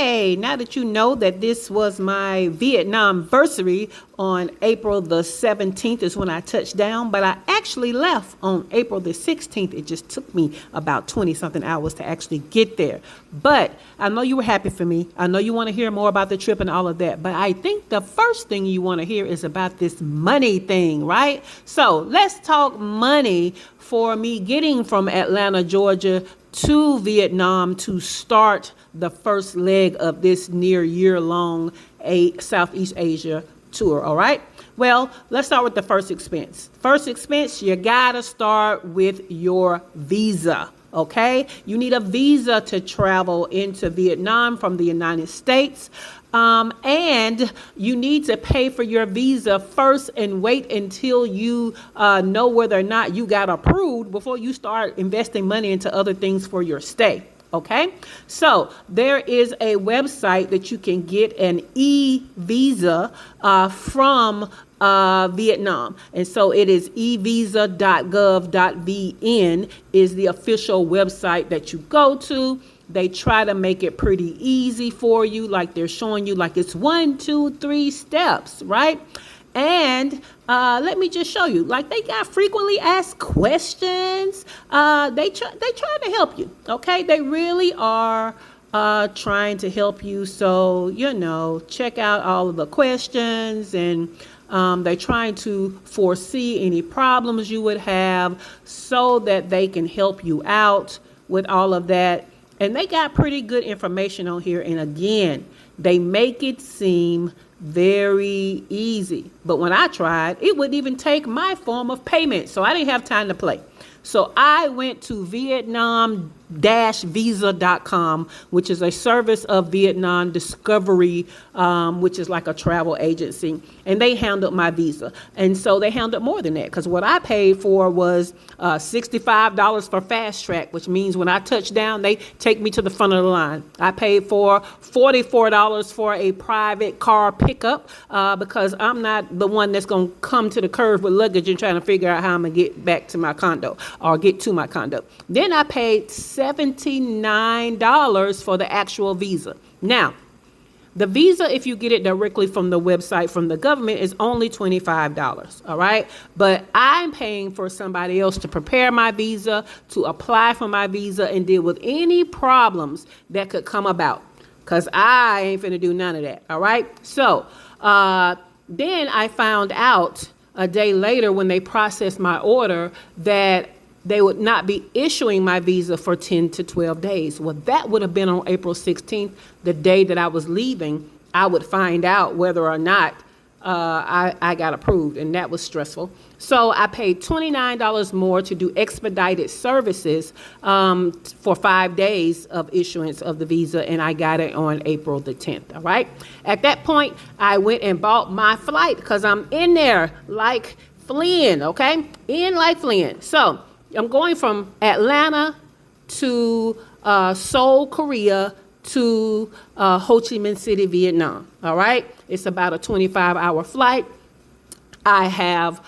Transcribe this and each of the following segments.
hey, now that you know that this was my Vietnam-versary on April the 17th is when I touched down, but I actually left on April the 16th. It just took me about 20-something hours to actually get there. But I know you were happy for me. I know you want to hear more about the trip and all of that. But I think the first thing you want to hear is about this money thing, right? So let's talk money for me getting from Atlanta, Georgia to Vietnam to start the first leg of this near year-long Southeast Asia tour, all right? Well, let's start with the first expense. First expense, you gotta start with your visa, okay? You need a visa to travel into Vietnam from the United States. And you need to pay for your visa first and wait until you know whether or not you got approved before you start investing money into other things for your stay. Okay, so there is a website that you can get an e-visa from Vietnam. And so it is evisa.gov.vn is the official website that you go to. They try to make it pretty easy for you, like they're showing you like it's 1, 2, 3 steps, right? And let me just show you, like they got frequently asked questions. They try to help you, okay? They really are trying to help you. So, you know, check out all of the questions, and they're trying to foresee any problems you would have so that they can help you out with all of that. And they got pretty good information on here. And again, they make it seem very easy. But when I tried, it wouldn't even take my form of payment. So I didn't have time to play. So I went to Vietnam-visa.com, which is a service of Vietnam Discovery, which is like a travel agency. And they handled my visa. And so they handled more than that, because what I paid for was $65 for fast track, which means when I touch down, they take me to the front of the line. I paid for $44 for a private car pickup because I'm not the one that's going to come to the curve with luggage and trying to figure out how I'm going to get back to my condo or get to my condo. Then I paid $79 for the actual visa. Now, the visa, if you get it directly from the website from the government, is only $25, all right? But I'm paying for somebody else to prepare my visa, to apply for my visa, and deal with any problems that could come about, because I ain't finna do none of that, all right? So then I found out a day later when they processed my order that they would not be issuing my visa for 10 to 12 days. Well, that would have been on April 16th, the day that I was leaving. I would find out whether or not I got approved, and that was stressful. So I paid $29 more to do expedited services for 5 days of issuance of the visa, and I got it on April the 10th, all right? At that point, I went and bought my flight because I'm in there like Flynn, okay? In like Flynn. So I'm going from Atlanta to Seoul, Korea, to Ho Chi Minh City, Vietnam, all right? It's about a 25-hour flight. I have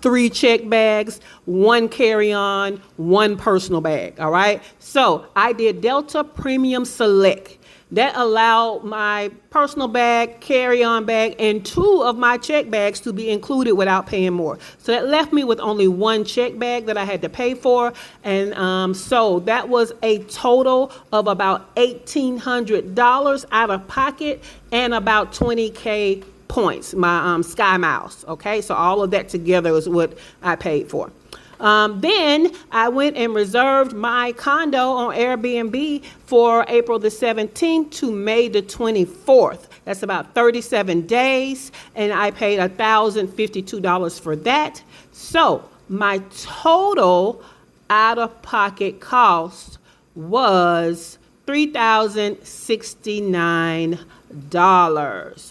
3 check bags, 1 carry-on, 1 personal bag, all right? So I did Delta Premium Select. That allowed my personal bag, carry-on bag, and 2 of my check bags to be included without paying more. So that left me with only 1 check bag that I had to pay for. And so that was a total of about $1,800 out of pocket and about 20K points, my Sky Miles. Okay, so all of that together is what I paid for. Then I went and reserved my condo on Airbnb for April the 17th to May the 24th. That's about 37 days, and I paid $1,052 for that. So my total out-of-pocket cost was $3,069.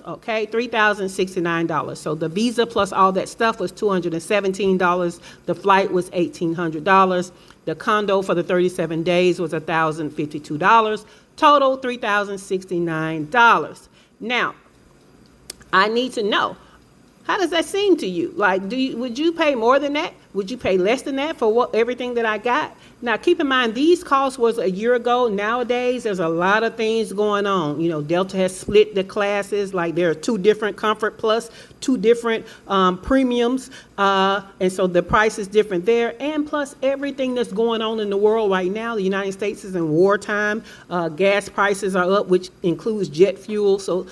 Okay, $3,069. So the visa plus all that stuff was $217. The flight was $1,800. The condo for the 37 days was $1,052. Total $3,069. Now, I need to know, how does that seem to you? Like, would you pay more than that Would you pay less than that for everything that I got? Now, keep in mind, these costs was a year ago. Nowadays, there's a lot of things going on. You know, Delta has split the classes. Like, there are 2 different Comfort Plus, 2 different premiums. And so the price is different there. And plus, everything that's going on in the world right now, the United States is in wartime. Gas prices are up, which includes jet fuel. So,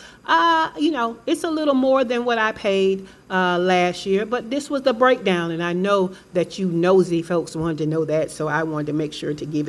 you know, it's a little more than what I paid last year. But this was the breakdown. And I know that you nosy folks wanted to know that. So I wanted to make sure to give it.